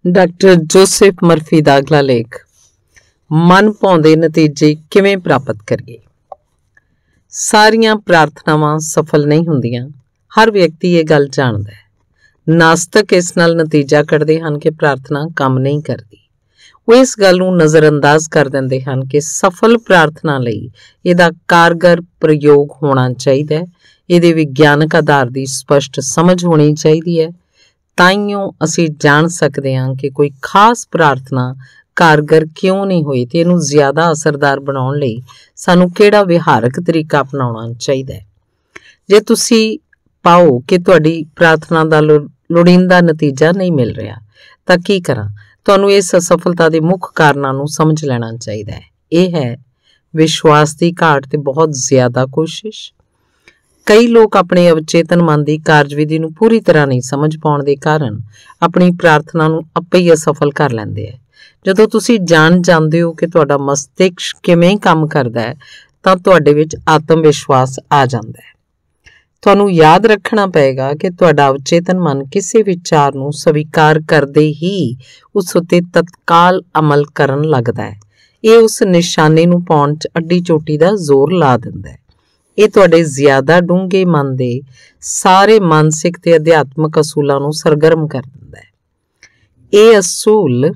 Doctor Joseph Murphy ਦਾ ਅਗਲਾ ਲੇਖ ਮਨ ਭਾਉਂਦੇ ਨਤੀਜੇ ਕਿਵੇਂ ਪ੍ਰਾਪਤ ਕਰੀਏ। ਸਾਰੀਆਂ ਪ੍ਰਾਰਥਨਾਵਾਂ ਸਫਲ ਨਹੀਂ ਹੁੰਦੀਆਂ। ਹਰ ਵਿਅਕਤੀ ਇਹ ਗੱਲ ਜਾਣਦਾ ਹੈ। ਨਾਸਤਕ ਇਸ ਨਾਲ ਨਤੀਜਾ ਕੱਢਦੇ ਹਨ ਕਿ ਪ੍ਰਾਰਥਨਾ ਕੰਮ ਨਹੀਂ ਕਰਦੀ। ਉਹ ਇਸ ਗੱਲ ਨੂੰ ਨਜ਼ਰਅੰਦਾਜ਼ ਕਰ ਦਿੰਦੇ ਹਨ ਕਿ ਸਫਲ ਪ੍ਰਾਰਥਨਾ ਲਈ ਇਹਦਾ ਕਾਰਗਰ ਪ੍ਰਯੋਗ ਹੋਣਾ ਚਾਹੀਦਾ ਹੈ। ਇਹਦੇ ਵਿਗਿਆਨਕ ਆਧਾਰ ਦੀ ਸਪਸ਼ਟ ਸਮਝ ਹੋਣੀ ਚਾਹੀਦੀ ਹੈ। ਤਾਈਓ ਅਸੀਂ ਜਾਣ ਸਕਦੇ ਹਾਂ ਕਿ ਕੋਈ ਖਾਸ ਪ੍ਰਾਰਥਨਾ ਕਾਰਗਰ ਕਿਉਂ ਨਹੀਂ ਹੋਈ ਤੇ ਇਹਨੂੰ ਜ਼ਿਆਦਾ ਅਸਰਦਾਰ ਬਣਾਉਣ ਲਈ ਸਾਨੂੰ ਕਿਹੜਾ ਵਿਹਾਰਕ ਤਰੀਕਾ ਅਪਣਾਉਣਾ ਚਾਹੀਦਾ ਹੈ। ਜੇ ਤੁਸੀਂ ਪਾਓ ਕਿ ਤੁਹਾਡੀ ਪ੍ਰਾਰਥਨਾ ਦਾ ਲੋੜੀਂਦਾ ਨਤੀਜਾ ਨਹੀਂ ਮਿਲ ਰਿਹਾ ਤਾਂ ਕੀ ਕਰਾਂ? ਤੁਹਾਨੂੰ ਇਸ ਅਸਫਲਤਾ ਦੇ ਮੁੱਖ ਕਾਰਨਾਂ ਨੂੰ ਸਮਝ ਲੈਣਾ ਚਾਹੀਦਾ ਹੈ। ਇਹ ਹੈ ਵਿਸ਼ਵਾਸ ਦੀ ਘਾਟ ਤੇ ਬਹੁਤ ਜ਼ਿਆਦਾ ਕੋਸ਼ਿਸ਼। ਕਈ ਲੋਕ ਆਪਣੇ ਅਵਚੇਤਨ ਮਨ ਦੀ ਕਾਰਜਵਿਧੀ ਨੂੰ ਪੂਰੀ ਤਰ੍ਹਾਂ ਨਹੀਂ ਸਮਝ ਪਾਉਣ ਦੇ ਕਾਰਨ ਆਪਣੀ ਪ੍ਰਾਰਥਨਾ ਨੂੰ ਆਪੇ ਹੀ ਅਸਫਲ ਕਰ ਲੈਂਦੇ ਹੈ। ਜਦੋਂ ਤੁਸੀਂ ਜਾਣ ਜਾਂਦੇ ਹੋ ਕਿ ਤੁਹਾਡਾ ਮਸਤਿਸ਼ਕ ਕਿਵੇਂ ਕੰਮ ਕਰਦਾ ਹੈ ਤਾਂ ਤੁਹਾਡੇ ਵਿੱਚ ਆਤਮ ਵਿਸ਼ਵਾਸ ਆ ਜਾਂਦਾ ਹੈ। ਤੁਹਾਨੂੰ ਯਾਦ ਰੱਖਣਾ ਪਏਗਾ ਕਿ ਤੁਹਾਡਾ ਅਵਚੇਤਨ ਮਨ ਕਿਸੇ ਵਿਚਾਰ ਨੂੰ ਸਵੀਕਾਰ ਕਰਦੇ ਹੀ ਉਸ ਉੱਤੇ ਤਤਕਾਲ ਅਮਲ ਕਰਨ ਲੱਗਦਾ ਹੈ। ਇਹ ਉਸ ਨਿਸ਼ਾਨੇ ਨੂੰ ਪਾਉਣ 'ਚ ਅੱਡੀ ਚੋਟੀ ਦਾ ਜ਼ੋਰ ਲਾ ਦਿੰਦਾ ਹੈ। ਇਹ ਤੁਹਾਡੇ ਜ਼ਿਆਦਾ ਡੂੰਘੇ ਮਨ ਦੇ ਸਾਰੇ ਮਾਨਸਿਕ ਤੇ ਅਧਿਆਤਮਕ ਅਸੂਲਾਂ ਨੂੰ ਸਰਗਰਮ ਕਰ ਦਿੰਦਾ ਹੈ। ਇਹ ਅਸੂਲ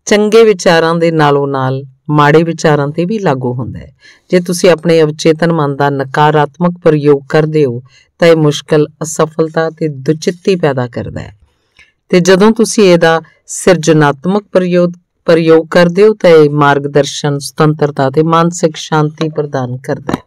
ਚੰਗੇ ਵਿਚਾਰਾਂ ਦੇ ਨਾਲੋਂ ਨਾਲ ਮਾੜੇ ਵਿਚਾਰਾਂ ਤੇ ਵੀ ਲਾਗੂ ਹੁੰਦਾ ਹੈ। ਜੇ ਤੁਸੀਂ ਆਪਣੇ ਅਵਚੇਤਨ ਮਨ ਦਾ ਨਕਾਰਾਤਮਕ ਪ੍ਰਯੋਗ ਕਰਦੇ ਹੋ ਤਾਂ ਇਹ ਮੁਸ਼ਕਲ, ਅਸਫਲਤਾ ਤੇ ਦੁਚਿੱਤੀ ਪੈਦਾ ਕਰਦਾ ਹੈ। ਤੇ ਜਦੋਂ ਤੁਸੀਂ ਇਹਦਾ ਸਿਰਜਣਾਤਮਕ ਪ੍ਰਯੋਗ ਕਰਦੇ ਹੋ ਤਾਂ ਇਹ ਮਾਰਗਦਰਸ਼ਨ, ਸੁਤੰਤਰਤਾ ਤੇ ਮਾਨਸਿਕ ਸ਼ਾਂਤੀ ਪ੍ਰਦਾਨ ਕਰਦਾ ਹੈ।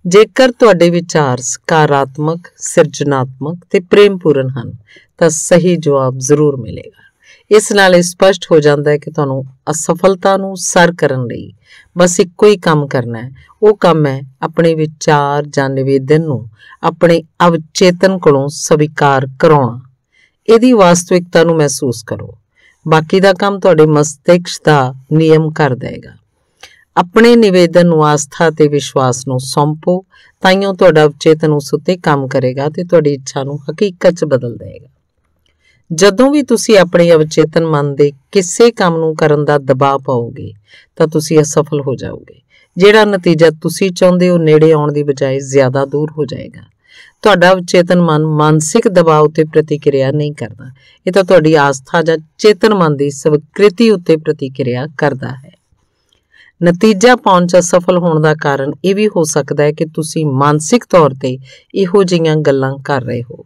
ਜੇਕਰ ਤੁਹਾਡੇ ਵਿਚਾਰ ਸਕਾਰਾਤਮਕ, ਸਿਰਜਣਾਤਮਕ ਤੇ ਪ੍ਰੇਮਪੂਰਨ ਹਨ ਤਾਂ ਸਹੀ ਜਵਾਬ ਜ਼ਰੂਰ ਮਿਲੇਗਾ। ਇਸ ਨਾਲ ਇਹ ਸਪਸ਼ਟ ਹੋ ਜਾਂਦਾ ਹੈ ਕਿ ਤੁਹਾਨੂੰ ਅਸਫਲਤਾ ਨੂੰ ਸਰ ਕਰਨ ਲਈ ਬਸ ਇੱਕੋ ਹੀ ਕੰਮ ਕਰਨਾ ਹੈ। ਉਹ ਕੰਮ ਹੈ ਆਪਣੇ ਵਿਚਾਰ ਜਾਂ ਨਿਵੇਦਨ ਨੂੰ ਆਪਣੇ ਅਵਚੇਤਨ ਕੋਲੋਂ ਸਵੀਕਾਰ ਕਰਾਉਣਾ। ਇਹਦੀ ਵਾਸਤਵਿਕਤਾ ਨੂੰ ਮਹਿਸੂਸ ਕਰੋ। ਬਾਕੀ ਦਾ ਕੰਮ ਤੁਹਾਡੇ ਮਸਤਿਸ਼ਕ ਦਾ ਨਿਯਮ ਕਰ ਦੇਗਾ। ਆਪਣੇ ਨਿਵੇਦਨ ਨੂੰ ਆਸਥਾ ਤੇ ਵਿਸ਼ਵਾਸ ਨੂੰ ਸੌਂਪੋ, ਤਾਈਓ ਤੁਹਾਡਾ ਅਵਚੇਤਨ ਉਸ ਉੱਤੇ ਕੰਮ ਕਰੇਗਾ ਤੇ ਤੁਹਾਡੀ ਇੱਛਾ ਨੂੰ ਹਕੀਕਤ 'ਚ ਬਦਲ ਦੇਗਾ। ਜਦੋਂ ਵੀ ਤੁਸੀਂ ਆਪਣੇ ਅਵਚੇਤਨ ਮਨ ਦੇ ਕਿਸੇ ਕੰਮ ਨੂੰ ਕਰਨ ਦਾ ਦਬਾਅ ਪਾਓਗੇ ਤਾਂ ਤੁਸੀਂ ਅਸਫਲ ਹੋ ਜਾਓਗੇ। ਜਿਹੜਾ ਨਤੀਜਾ ਤੁਸੀਂ ਚਾਹੁੰਦੇ ਹੋ ਨੇੜੇ ਆਉਣ ਦੀ ਬਜਾਏ ਜ਼ਿਆਦਾ ਦੂਰ ਹੋ ਜਾਏਗਾ। ਤੁਹਾਡਾ ਅਵਚੇਤਨ ਮਨ ਮਾਨਸਿਕ ਦਬਾਅ ਉੱਤੇ ਪ੍ਰਤੀਕਿਰਿਆ ਨਹੀਂ ਕਰਦਾ। ਇਹ ਤਾਂ ਤੁਹਾਡੀ ਆਸਥਾ ਜਾਂ ਚੇਤਨ ਮਨ ਦੀ ਸਵੀਕ੍ਰਿਤੀ ਉੱਤੇ ਪ੍ਰਤੀਕਿਰਿਆ ਕਰਦਾ ਹੈ। ਨਤੀਜਾ ਪਾਉਣ 'ਚ ਅਸਫਲ ਹੋਣ ਦਾ ਕਾਰਨ ਇਹ ਵੀ ਹੋ ਸਕਦਾ ਹੈ ਕਿ ਤੁਸੀਂ ਮਾਨਸਿਕ ਤੌਰ ਤੇ ਇਹੋ ਜਿਹੀਆਂ ਗੱਲਾਂ ਕਰ ਰਹੇ ਹੋ।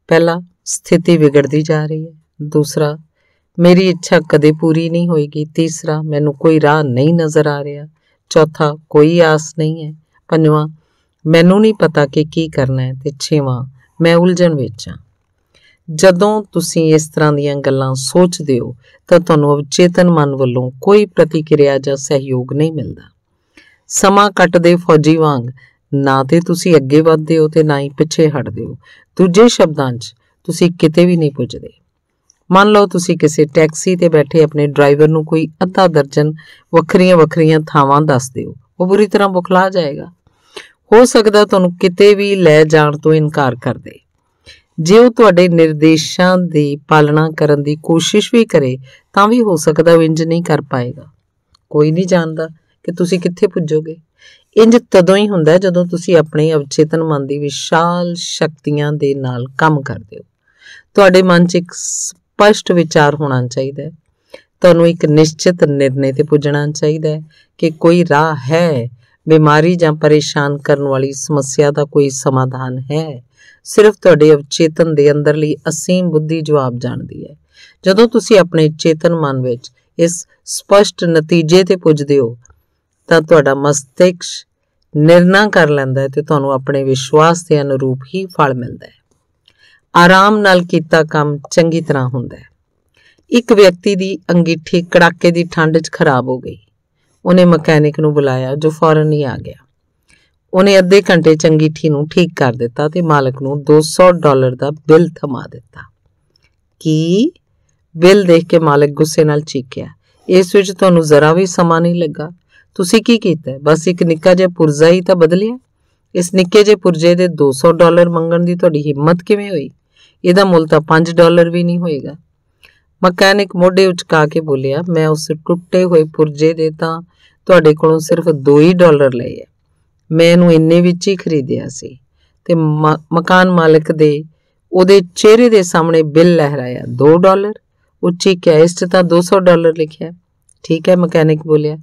ਪਹਿਲਾ, ਸਥਿਤੀ ਵਿਗੜਦੀ ਜਾ ਰਹੀ ਹੈ। ਦੂਸਰਾ, ਮੇਰੀ ਇੱਛਾ ਕਦੇ ਪੂਰੀ ਨਹੀਂ ਹੋਏਗੀ। ਤੀਸਰਾ, ਮੈਨੂੰ ਕੋਈ ਰਾਹ ਨਹੀਂ ਨਜ਼ਰ ਆ ਰਿਹਾ। ਚੌਥਾ, ਕੋਈ ਆਸ ਨਹੀਂ ਹੈ। ਪੰਜਵਾਂ, ਮੈਨੂੰ ਨਹੀਂ ਪਤਾ ਕਿ ਕੀ ਕਰਨਾ ਹੈ। ਤੇ ਛੇਵਾਂ, ਮੈਂ ਉਲਝਣ ਵਿੱਚ ਹਾਂ। ਜਦੋਂ ਤੁਸੀਂ ਇਸ ਤਰ੍ਹਾਂ ਦੀਆਂ ਗੱਲਾਂ ਸੋਚਦੇ ਹੋ ਤਾਂ ਤੁਹਾਨੂੰ ਅਵਚੇਤਨ ਮਨ ਵੱਲੋਂ ਕੋਈ ਪ੍ਰਤੀਕਿਰਿਆ ਜਾਂ ਸਹਿਯੋਗ ਨਹੀਂ ਮਿਲਦਾ। ਸਮਾਂ ਕੱਟਦੇ ਫੌਜੀ ਵਾਂਗ ਨਾ ਤੇ ਤੁਸੀਂ ਅੱਗੇ ਵੱਧਦੇ ਹੋ ਤੇ ਨਾ ਹੀ ਪਿੱਛੇ ਹਟਦੇ ਹੋ। ਦੂਜੇ ਸ਼ਬਦਾਂ 'ਚ ਤੁਸੀਂ ਕਿਤੇ ਵੀ ਨਹੀਂ ਪੁੱਜਦੇ। ਮੰਨ ਲਓ ਤੁਸੀਂ ਕਿਸੇ ਟੈਕਸੀ ਤੇ ਬੈਠੇ ਆਪਣੇ ਡਰਾਈਵਰ ਨੂੰ ਕੋਈ ਅੱਧਾ ਦਰਜਨ ਵੱਖਰੀਆਂ ਥਾਵਾਂ ਦੱਸ ਦਿਓ, ਉਹ ਬੁਰੀ ਤਰ੍ਹਾਂ ਬੁਖਲਾ ਜਾਏਗਾ। ਹੋ ਸਕਦਾ ਤੁਹਾਨੂੰ ਕਿਤੇ ਵੀ ਲੈ ਜਾਣ ਤੋਂ ਇਨਕਾਰ ਕਰ ਦੇ। ਜੇ ਉਹ ਤੁਹਾਡੇ ਨਿਰਦੇਸ਼ਾਂ ਦੀ ਪਾਲਣਾ ਕਰਨ ਦੀ ਕੋਸ਼ਿਸ਼ ਵੀ ਕਰੇ ਤਾਂ ਵੀ ਹੋ ਸਕਦਾ ਉਹ ਇੰਜ ਨਹੀਂ ਕਰ ਪਾਏਗਾ। ਕੋਈ ਨਹੀਂ ਜਾਣਦਾ ਕਿ ਤੁਸੀਂ ਕਿੱਥੇ ਪੁੱਜੋਗੇ। ਇੰਜ ਤਦੋਂ ਹੀ ਹੁੰਦਾ ਜਦੋਂ ਤੁਸੀਂ ਆਪਣੇ ਅਵਚੇਤਨ ਮਨ ਦੀ ਵਿਸ਼ਾਲ ਸ਼ਕਤੀਆਂ ਦੇ ਨਾਲ ਕੰਮ ਕਰਦੇ ਹੋ। ਤੁਹਾਡੇ ਮਨ 'ਚ ਇੱਕ ਸਪਸ਼ਟ ਵਿਚਾਰ ਹੋਣਾ ਚਾਹੀਦਾ ਹੈ। ਤੁਹਾਨੂੰ ਇੱਕ ਨਿਸ਼ਚਿਤ ਨਿਰਣੇ ਤੇ ਪੁੱਜਣਾ ਚਾਹੀਦਾ ਹੈ ਕਿ ਕੋਈ ਰਾਹ ਹੈ। ਬਿਮਾਰੀ ਜਾਂ ਪਰੇਸ਼ਾਨ ਕਰਨ ਵਾਲੀ ਸਮੱਸਿਆ ਦਾ ਕੋਈ ਸਮਾਧਾਨ ਹੈ। ਸਿਰਫ ਤੁਹਾਡੇ ਅਵਚੇਤਨ ਦੇ ਅੰਦਰਲੀ ਅਸੀਮ ਬੁੱਧੀ ਜਵਾਬ ਜਾਣਦੀ ਹੈ। ਜਦੋਂ ਤੁਸੀਂ ਆਪਣੇ ਚੇਤਨ ਮਨ ਵਿੱਚ ਇਸ ਸਪਸ਼ਟ ਨਤੀਜੇ ਤੇ ਪੁੱਜਦੇ ਹੋ ਤਾਂ ਤੁਹਾਡਾ ਮਸਤਿਸ਼ਕ ਨਿਰਣਾ ਕਰ ਲੈਂਦਾ ਹੈ ਤੇ ਤੁਹਾਨੂੰ ਆਪਣੇ ਵਿਸ਼ਵਾਸ ਦੇ ਅਨੁਰੂਪ ਹੀ ਫਲ ਮਿਲਦਾ ਹੈ। ਆਰਾਮ ਨਾਲ ਕੀਤਾ ਕੰਮ ਚੰਗੀ ਤਰ੍ਹਾਂ ਹੁੰਦਾ ਹੈ। ਇੱਕ ਵਿਅਕਤੀ ਦੀ ਅੰਗੀਠੀ ਕੜਾਕੇ ਦੀ ਠੰਡ 'ਚ ਖਰਾਬ ਹੋ ਗਈ। ਉਹਨੇ ਮਕੈਨਿਕ ਨੂੰ ਬੁਲਾਇਆ ਜੋ ਫੌਰਨ ਹੀ ਆ ਗਿਆ। ਉਹਨੇ ਅੱਧੇ ਘੰਟੇ 'ਚ ਅੰਗੀਠੀ ਨੂੰ ਠੀਕ ਕਰ ਦਿੱਤਾ ਤੇ ਮਾਲਕ ਨੂੰ $200 ਦਾ ਬਿੱਲ ਥਮਾ ਦਿੱਤਾ। ਕੀ? ਬਿੱਲ ਦੇਖ ਕੇ ਮਾਲਕ ਗੁੱਸੇ ਨਾਲ ਚੀਕਿਆ। ਇਸ ਵਿੱਚ ਤੁਹਾਨੂੰ ਜ਼ਰਾ ਵੀ ਸਮਾਂ ਨਹੀਂ ਲੱਗਾ। ਤੁਸੀਂ ਕੀ ਕੀਤਾ? ਬਸ ਇੱਕ ਨਿੱਕਾ ਜਿਹਾ ਪੁਰਜ਼ਾ ਹੀ ਤਾਂ ਬਦਲਿਆ। ਇਸ ਨਿੱਕੇ ਜਿਹੇ ਪੁਰਜੇ ਦੇ $200 ਮੰਗਣ ਦੀ ਤੁਹਾਡੀ ਹਿੰਮਤ ਕਿਵੇਂ ਹੋਈ? ਇਹਦਾ ਮੁੱਲ ਤਾਂ $5 ਵੀ ਨਹੀਂ ਹੋਏਗਾ। ਮਕੈਨਿਕ ਮੋਢੇ ਉਚਕਾ ਕੇ ਬੋਲਿਆ, ਮੈਂ ਉਸ ਟੁੱਟੇ ਹੋਏ ਪੁਰਜੇ ਦੇ ਤਾਂ ਤੁਹਾਡੇ ਕੋਲੋਂ ਸਿਰਫ $2 ਲਏ ਹੈ। ਮੈਂ ਇਹਨੂੰ ਇੰਨੇ ਵਿੱਚ ਹੀ ਖਰੀਦਿਆ ਸੀ। ਤੇ ਮਕਾਨ ਮਾਲਕ ਦੇ ਉਹਦੇ ਚਿਹਰੇ ਦੇ ਸਾਹਮਣੇ ਬਿੱਲ ਲਹਿਰਾਇਆ, $2। ਉੱਚੀ ਕਿਹਾ, ਇਸ 'ਚ ਤਾਂ $200 ਲਿਖਿਆ। ਠੀਕ ਹੈ, ਮਕੈਨਿਕ ਬੋਲਿਆ,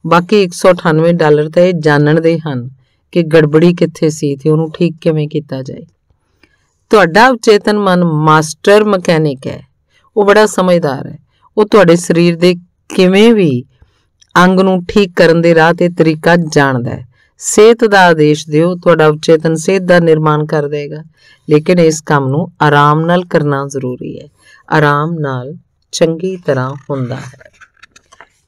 ਬਾਕੀ $198 ਤਾਂ ਇਹ ਜਾਣਦੇ ਹਨ ਕਿ ਗੜਬੜੀ ਕਿੱਥੇ ਸੀ ਤੇ ਉਹਨੂੰ ਠੀਕ ਕਿਵੇਂ ਕੀਤਾ ਜਾਏ। ਤੁਹਾਡਾ ਅਵਚੇਤਨ ਮਨ ਮਾਸਟਰ ਮਕੈਨਿਕ ਹੈ। ਉਹ ਬੜਾ ਸਮਝਦਾਰ ਹੈ। ਉਹ ਤੁਹਾਡੇ ਸਰੀਰ ਦੇ ਕਿਵੇਂ ਵੀ ਅੰਗ ਨੂੰ ਠੀਕ ਕਰਨ ਦੇ ਰਾਹ ਤੇ ਤਰੀਕਾ ਜਾਣਦਾ ਹੈ। ਸਿਹਤ ਦਾ ਆਦੇਸ਼ ਦਿਓ, ਤੁਹਾਡਾ ਅਵਚੇਤਨ ਸਿਹਤ ਦਾ ਨਿਰਮਾਣ ਕਰ ਦੇਗਾ। ਲੇਕਿਨ ਇਸ ਕੰਮ ਨੂੰ ਆਰਾਮ ਨਾਲ ਕਰਨਾ ਜ਼ਰੂਰੀ ਹੈ। ਆਰਾਮ ਨਾਲ ਚੰਗੀ ਤਰ੍ਹਾਂ ਹੁੰਦਾ ਹੈ।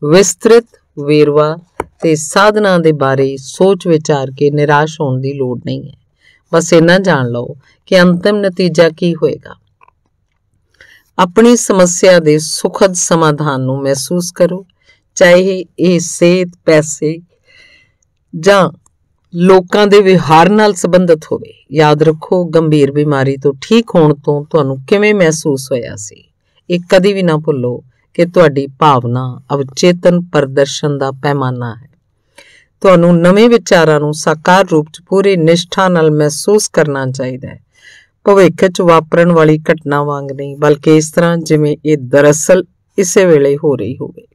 ਵਿਸਤ੍ਰਿਤ ਵੇਰਵਾ ਤੇ ਸਾਧਨਾ ਦੇ ਬਾਰੇ ਸੋਚ ਵਿਚਾਰ ਕੇ ਨਿਰਾਸ਼ ਹੋਣ ਦੀ ਲੋੜ ਨਹੀਂ ਹੈ। ਬਸ ਇੰਨਾ ਜਾਣ ਲਓ ਕਿ ਅੰਤਿਮ ਨਤੀਜਾ ਕੀ ਹੋਏਗਾ। ਆਪਣੀ ਸਮੱਸਿਆ ਦੇ ਸੁਖਦ ਸਮਾਧਾਨ ਨੂੰ ਮਹਿਸੂਸ ਕਰੋ, ਚਾਹੇ ਇਹ ਸਿਹਤ, ਪੈਸੇ ਜਾਂ ਲੋਕਾਂ ਦੇ ਵਿਹਾਰ ਨਾਲ ਸੰਬੰਧਿਤ ਹੋਵੇ। ਯਾਦ ਰੱਖੋ, ਗੰਭੀਰ ਬਿਮਾਰੀ ਤੋਂ ਠੀਕ ਹੋਣ ਤੋਂ ਤੁਹਾਨੂੰ ਕਿਵੇਂ ਮਹਿਸੂਸ ਹੋਇਆ ਸੀ। ਇਹ ਕਦੀ ਵੀ ਨਾ ਭੁੱਲੋ ਕਿ ਤੁਹਾਡੀ ਭਾਵਨਾ ਅਵਚੇਤਨ ਪ੍ਰਦਰਸ਼ਨ ਦਾ ਪੈਮਾਨਾ ਹੈ। ਤੁਹਾਨੂੰ ਨਵੇਂ ਵਿਚਾਰਾਂ ਨੂੰ ਸਾਕਾਰ ਰੂਪ 'ਚ ਪੂਰੀ ਨਿਸ਼ਠਾ ਨਾਲ ਮਹਿਸੂਸ ਕਰਨਾ ਚਾਹੀਦਾ ਹੈ। ਭਵਿੱਖ 'ਚ ਵਾਪਰਨ ਵਾਲੀ ਘਟਨਾ ਵਾਂਗ ਨਹੀਂ, ਬਲਕਿ ਇਸ ਤਰ੍ਹਾਂ ਜਿਵੇਂ ਇਹ ਦਰਅਸਲ ਇਸੇ ਵੇਲੇ ਹੋ ਰਹੀ ਹੋਵੇ।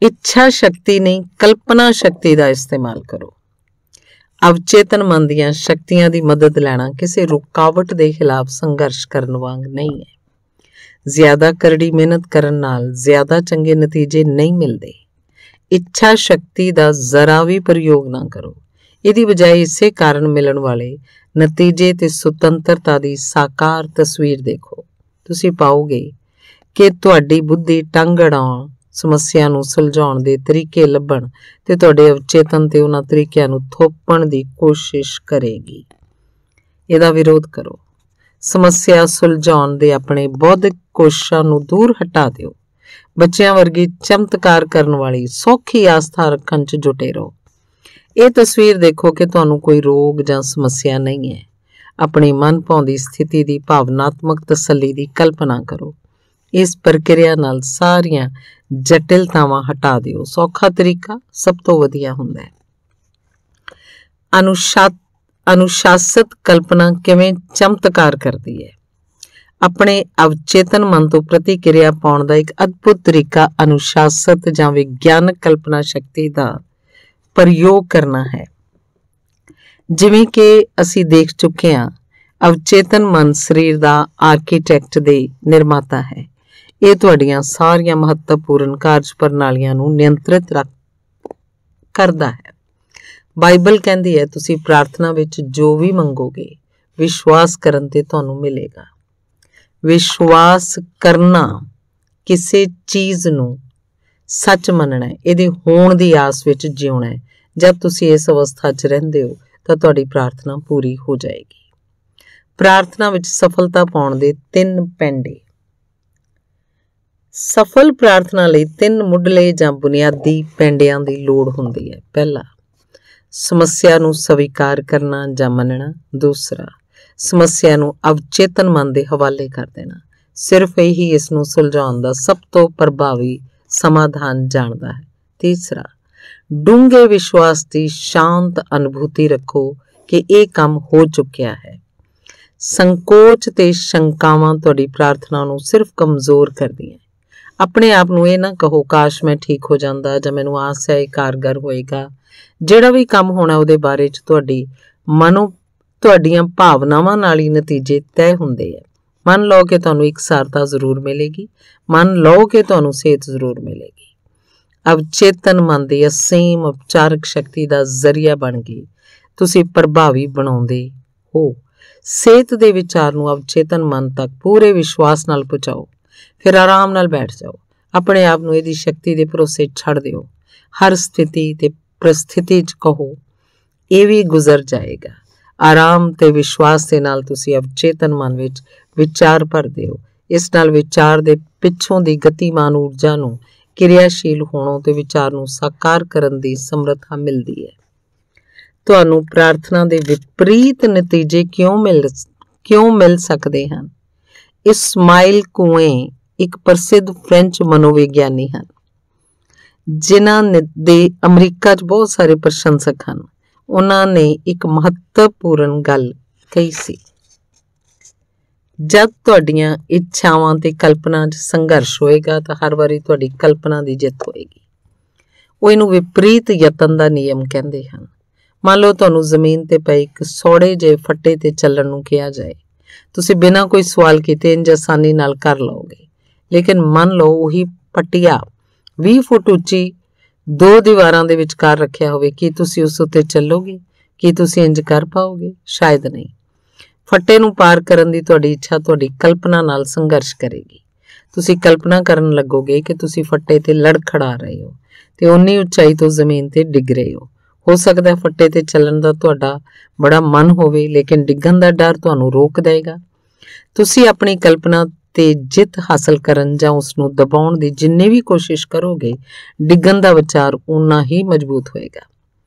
ਇੱਛਾ ਸ਼ਕਤੀ ਨਹੀਂ, ਕਲਪਨਾ ਸ਼ਕਤੀ ਦਾ ਇਸਤੇਮਾਲ ਕਰੋ। ਅਵਚੇਤਨ ਮਨ ਦੀਆਂ ਸ਼ਕਤੀਆਂ ਦੀ ਮਦਦ ਲੈਣਾ ਕਿਸੇ ਰੁਕਾਵਟ ਦੇ ਖਿਲਾਫ ਸੰਘਰਸ਼ ਕਰਨ ਵਾਂਗ ਨਹੀਂ ਹੈ। ਜ਼ਿਆਦਾ ਕਰੜੀ ਮਿਹਨਤ ਕਰਨ ਨਾਲ ਜ਼ਿਆਦਾ ਚੰਗੇ ਨਤੀਜੇ ਨਹੀਂ ਮਿਲਦੇ। ਇੱਛਾ ਸ਼ਕਤੀ ਦਾ ਜ਼ਰਾ ਵੀ ਪ੍ਰਯੋਗ ਨਾ ਕਰੋ। ਇਹਦੀ ਬਜਾਏ ਇਸੇ ਕਾਰਨ ਮਿਲਣ ਵਾਲੇ ਨਤੀਜੇ ਤੇ ਸੁਤੰਤਰਤਾ ਦੀ ਸਾਕਾਰ ਤਸਵੀਰ ਦੇਖੋ। ਤੁਸੀਂ ਪਾਓਗੇ ਕਿ ਤੁਹਾਡੀ ਬੁੱਧੀ ਟੰਗ ਅੜਾਉਣ, ਸਮੱਸਿਆ ਨੂੰ ਸੁਲਝਾਉਣ ਦੇ ਤਰੀਕੇ ਲੱਭਣ ਤੇ ਤੁਹਾਡੇ ਅਵਚੇਤਨ ਤੇ ਉਹਨਾਂ ਤਰੀਕਿਆਂ ਨੂੰ ਥੋਪਣ ਦੀ ਕੋਸ਼ਿਸ਼ ਕਰੇਗੀ। ਇਹਦਾ ਵਿਰੋਧ ਕਰੋ। ਸਮੱਸਿਆ ਸੁਲਝਾਉਣ ਦੇ ਆਪਣੇ ਬੌਧਿਕ ਕੋਸ਼ਿਸ਼ਾਂ ਨੂੰ ਦੂਰ ਹਟਾ ਦਿਓ। ਬੱਚਿਆਂ ਵਰਗੀ ਚਮਤਕਾਰ ਕਰਨ ਵਾਲੀ ਸੌਖੀ ਆਸਥਾ ਰੱਖਣ 'ਚ ਜੁਟੇ ਰਹੋ। ਇਹ ਤਸਵੀਰ ਦੇਖੋ ਕਿ ਤੁਹਾਨੂੰ ਕੋਈ ਰੋਗ ਜਾਂ ਸਮੱਸਿਆ ਨਹੀਂ ਹੈ। ਆਪਣੀ ਮਨ ਭਾਉਂਦੀ ਸਥਿਤੀ ਦੀ ਭਾਵਨਾਤਮਕ ਤਸੱਲੀ ਦੀ ਕਲਪਨਾ ਕਰੋ। ਇਸ ਪ੍ਰਕਿਰਿਆ ਨਾਲ ਸਾਰੀਆਂ ਜਟਿਲਤਾਵਾਂ ਹਟਾ ਦਿਓ। ਸੌਖਾ ਤਰੀਕਾ ਸਭ ਤੋਂ ਵਧੀਆ ਹੁੰਦਾ ਹੈ। ਅਨੁਸ਼ਾਸਿਤ ਕਲਪਨਾ ਕਿਵੇਂ ਚਮਤਕਾਰ ਕਰਦੀ ਹੈ। ਆਪਣੇ ਅਵਚੇਤਨ ਮਨ ਤੋਂ ਪ੍ਰਤੀਕਿਰਿਆ ਪਾਉਣ ਦਾ ਇੱਕ ਅਦਭੁਤ ਤਰੀਕਾ ਅਨੁਸ਼ਾਸਿਤ ਜਾਂ ਵਿਗਿਆਨਕ ਕਲਪਨਾ ਸ਼ਕਤੀ ਦਾ ਪ੍ਰਯੋਗ ਕਰਨਾ ਹੈ। ਜਿਵੇਂ ਕਿ ਅਸੀਂ ਦੇਖ ਚੁੱਕੇ ਹਾਂ, ਅਵਚੇਤਨ ਮਨ ਸਰੀਰ ਦਾ ਆਰਕੀਟੈਕਟ ਦੇ ਨਿਰਮਾਤਾ ਹੈ। ਇਹ ਤੁਹਾਡੀਆਂ ਸਾਰੀਆਂ ਮਹੱਤਵਪੂਰਨ ਕਾਰਜ ਪ੍ਰਣਾਲੀਆਂ ਨੂੰ ਨਿਯੰਤਰਿਤ ਕਰਦਾ ਹੈ। ਬਾਈਬਲ ਕਹਿੰਦੀ ਹੈ, ਤੁਸੀਂ ਪ੍ਰਾਰਥਨਾ ਵਿੱਚ ਜੋ ਵੀ ਮੰਗੋਗੇ ਵਿਸ਼ਵਾਸ ਕਰਨ ਤੇ ਤੁਹਾਨੂੰ ਮਿਲੇਗਾ। ਵਿਸ਼ਵਾਸ ਕਰਨਾ ਕਿਸੇ ਚੀਜ਼ ਨੂੰ ਸੱਚ ਮੰਨਣਾ ਹੈ, ਇਹਦੇ ਹੋਣ ਦੀ ਆਸ ਵਿੱਚ ਜਿਉਣਾ ਹੈ। ਜਦ ਤੁਸੀਂ ਇਸ ਅਵਸਥਾ 'ਚ ਰਹਿੰਦੇ ਹੋ ਤਾਂ ਤੁਹਾਡੀ ਪ੍ਰਾਰਥਨਾ ਪੂਰੀ ਹੋ ਜਾਏਗੀ। ਪ੍ਰਾਰਥਨਾ ਵਿੱਚ ਸਫਲਤਾ ਪਾਉਣ ਦੇ 3 ਪੈਂਡੇ। ਸਫਲ ਪ੍ਰਾਰਥਨਾ ਲਈ 3 ਮੁੱਢਲੇ ਜਾਂ ਬੁਨਿਆਦੀ ਪੈਂਡਿਆਂ ਦੀ ਲੋੜ ਹੁੰਦੀ ਹੈ। ਪਹਿਲਾ, ਸਮੱਸਿਆ ਨੂੰ ਸਵੀਕਾਰ ਕਰਨਾ ਜਾਂ ਮੰਨਣਾ। ਦੂਸਰਾ, ਸਮੱਸਿਆ ਨੂੰ ਅਵਚੇਤਨ ਮਨ ਦੇ ਹਵਾਲੇ ਕਰ ਦੇਣਾ। ਸਿਰਫ ਇਹੀ ਇਸ ਨੂੰ ਸੁਲਝਾਉਣ ਦਾ ਸਭ ਤੋਂ ਪ੍ਰਭਾਵੀ ਸਮਾਧਾਨ ਜਾਣਦਾ ਹੈ। ਤੀਸਰਾ, ਡੂੰਘੇ ਵਿਸ਼ਵਾਸ ਦੀ ਸ਼ਾਂਤ ਅਨੁਭੂਤੀ ਰੱਖੋ ਕਿ ਇਹ ਕੰਮ ਹੋ ਚੁੱਕਿਆ ਹੈ। ਸੰਕੋਚ ਤੇ ਸ਼ੰਕਾਵਾਂ ਤੁਹਾਡੀ ਪ੍ਰਾਰਥਨਾ ਨੂੰ ਸਿਰਫ ਕਮਜ਼ੋਰ ਕਰਦੀਆਂ। ਆਪਣੇ ਆਪ ਨੂੰ ਇਹ ਨਾ ਕਹੋ, ਕਾਸ਼ ਮੈਂ ਠੀਕ ਹੋ ਜਾਂਦਾ ਜਾਂ ਮੈਨੂੰ ਆਸ ਹੈ ਇਹ ਕਾਰਗਰ ਹੋਏਗਾ। ਜਿਹੜਾ ਵੀ ਕੰਮ ਹੋਣਾ ਉਹਦੇ ਬਾਰੇ 'ਚ ਤੁਹਾਡੀਆਂ ਭਾਵਨਾਵਾਂ ਨਾਲ ਹੀ ਨਤੀਜੇ ਤੈਅ ਹੁੰਦੇ ਆ। ਮੰਨ ਲਓ ਕਿ ਤੁਹਾਨੂੰ ਇਕਸਾਰਤਾ ਜ਼ਰੂਰ ਮਿਲੇਗੀ। ਮੰਨ ਲਓ ਕਿ ਤੁਹਾਨੂੰ ਸਿਹਤ ਜ਼ਰੂਰ ਮਿਲੇਗੀ। ਅਵਚੇਤਨ ਮਨ ਦੀ ਅਸੀਮ ਉਪਚਾਰਕ ਸ਼ਕਤੀ ਦਾ ਜ਼ਰੀਆ ਬਣ ਗਈ। ਤੁਸੀਂ ਪ੍ਰਭਾਵੀ ਬਣਾਉਂਦੇ ਹੋ। ਸਿਹਤ ਦੇ ਵਿਚਾਰ ਨੂੰ ਅਵਚੇਤਨ ਮਨ ਤੱਕ ਪੂਰੇ ਵਿਸ਼ਵਾਸ ਨਾਲ ਪਹੁੰਚਾਓ। ਫਿਰ ਆਰਾਮ ਨਾਲ ਬੈਠ ਜਾਓ। ਆਪਣੇ ਆਪ ਨੂੰ ਇਹਦੀ ਸ਼ਕਤੀ ਦੇ ਭਰੋਸੇ ਛੱਡ ਦਿਓ। ਹਰ ਸਥਿਤੀ ਤੇ ਪ੍ਰਸਥਿਤੀ 'ਚ ਕਹੋ, ਇਹ ਵੀ ਗੁਜ਼ਰ ਜਾਏਗਾ। ਆਰਾਮ ਤੇ ਵਿਸ਼ਵਾਸ ਦੇ ਨਾਲ ਤੁਸੀਂ ਅਵਚੇਤਨ ਮਨ ਵਿੱਚ ਵਿਚਾਰ ਭਰਦੇ ਹੋ। ਇਸ ਨਾਲ ਵਿਚਾਰ ਦੇ ਪਿੱਛੋਂ ਦੀ ਗਤੀਮਾਨ ਊਰਜਾ ਨੂੰ ਕਿਰਿਆਸ਼ੀਲ ਹੋਣੋਂ ਤੇ ਵਿਚਾਰ ਨੂੰ ਸਾਕਾਰ ਕਰਨ ਦੀ ਸਮਰੱਥਾ ਮਿਲਦੀ ਹੈ। ਤੁਹਾਨੂੰ ਪ੍ਰਾਰਥਨਾ ਦੇ ਵਿਪਰੀਤ ਨਤੀਜੇ ਕਿਉਂ ਮਿਲ ਸਕਦੇ ਹਨ। ਇਸਮਾਇਲ ਕੁਏ ਇੱਕ ਪ੍ਰਸਿੱਧ ਫ੍ਰੈਂਚ ਮਨੋਵਿਗਿਆਨੀ ਹਨ ਜਿਨ੍ਹਾਂ ਦੇ ਅਮਰੀਕਾ 'ਚ ਬਹੁਤ ਸਾਰੇ ਪ੍ਰਸ਼ੰਸਕ ਹਨ। ਉਹਨਾਂ ਨੇ ਇੱਕ ਮਹੱਤਵਪੂਰਨ ਗੱਲ ਕਹੀ ਸੀ, ਜਦ ਤੁਹਾਡੀਆਂ ਇੱਛਾਵਾਂ ਤੇ ਕਲਪਨਾ 'ਚ ਸੰਘਰਸ਼ ਹੋਏਗਾ ਤਾਂ ਹਰ ਵਾਰੀ ਤੁਹਾਡੀ ਕਲਪਨਾ ਦੀ ਜਿੱਤ ਹੋਏਗੀ। ਉਹ ਇਹਨੂੰ ਵਿਪਰੀਤ ਯਤਨ ਦਾ ਨਿਯਮ ਕਹਿੰਦੇ ਹਨ। ਮੰਨ ਲਓ ਤੁਹਾਨੂੰ ਜ਼ਮੀਨ ਤੇ ਪਏ ਇੱਕ ਸੌੜੇ ਜਿਹੇ ਫੱਟੇ ਤੇ ਚੱਲਣ ਨੂੰ ਕਿਹਾ ਜਾਏ, ਤੁਸੀਂ ਬਿਨਾਂ ਕੋਈ ਸਵਾਲ ਕੀਤੇ ਇੰਝ ਆਸਾਨੀ ਨਾਲ ਕਰ ਲਓਗੇ। ਲੇਕਿਨ ਮੰਨ ਲਓ ਉਹੀ ਪੱਟੀਆ 20 ਫੁੱਟ ਉੱਚੀ 2 ਦੀਵਾਰਾਂ ਦੇ ਵਿਚਕਾਰ ਰੱਖਿਆ ਹੋਵੇ, ਕੀ ਤੁਸੀਂ ਉਸ ਉੱਤੇ ਚੱਲੋਗੇ? ਕੀ ਤੁਸੀਂ ਇੰਝ ਕਰ ਪਾਓਗੇ? ਸ਼ਾਇਦ ਨਹੀਂ। ਫੱਟੇ ਨੂੰ ਪਾਰ ਕਰਨ ਦੀ ਤੁਹਾਡੀ ਇੱਛਾ ਤੁਹਾਡੀ ਕਲਪਨਾ ਨਾਲ ਸੰਘਰਸ਼ ਕਰੇਗੀ। ਤੁਸੀਂ ਕਲਪਨਾ ਕਰਨ ਲੱਗੋਗੇ ਕਿ ਤੁਸੀਂ ਫੱਟੇ ਤੇ ਲੜਖੜਾ ਰਹੇ ਹੋ ਤੇ ਉਨੀ ਉਚਾਈ ਤੋਂ ਜ਼ਮੀਨ ਤੇ ਡਿੱਗ ਰਹੇ ਹੋ ਸਕਦਾ ਫੱਟੇ ਤੇ ਚੱਲਣ ਦਾ ਤੁਹਾਡਾ ਬੜਾ ਮਨ ਹੋਵੇ, ਲੇਕਿਨ ਡਿੱਗਣ ਦਾ ਡਰ ਤੁਹਾਨੂੰ ਰੋਕ ਦੇਗਾ। ਤੁਸੀਂ ਆਪਣੀ ਕਲਪਨਾ ਤੇ ਜਿੱਤ ਹਾਸਲ ਕਰਨ ਜਾਂ ਉਸ ਨੂੰ ਦਬਾਉਣ ਦੀ ਜਿੰਨੀ ਵੀ ਕੋਸ਼ਿਸ਼ ਕਰੋਗੇ, ਡਿੱਗਣ ਦਾ ਵਿਚਾਰ ਉਨਾ ਹੀ ਮਜ਼ਬੂਤ ਹੋਏਗਾ।